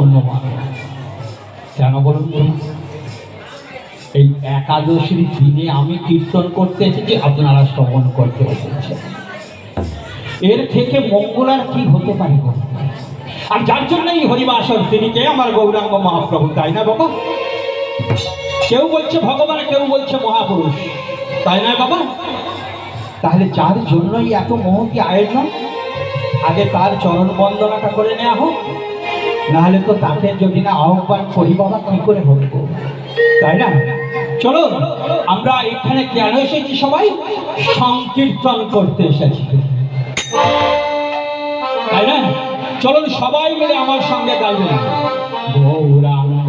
মূল্যবান। কেন বলুন? এই একাদশীর দিনে আমি কীর্তন করতে এসেছি, আপনারা শ্রবণ করতে এসেছেন। এর থেকে মঙ্গল আর কি হতে পারে? আর যার জন্যই হরিবাসর তিনি কে? আমার গৌরাঙ্গ মহাপ্রভু, তাই না বাবা? কেউ বলছে ভগবান, কেউ বলছে মহাপুরুষ, তাই না বাবা? তাহলে যার জন্যই এত মহতি আয়োজন, আগে তার চরণ বন্দনাটা করে নেওয়া হোক, নাহলে তো তাকে যদি না আহ্বান করি বাবা কি করে হবে, তাই না? চলো আমরা এখানে কেন এসেছি? সবাই সংকীর্তন করতে এসেছি, তাই না? চলুন সবাই মিলে আমার সঙ্গে গাইবেন গৌরাঙ্গ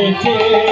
বলেছে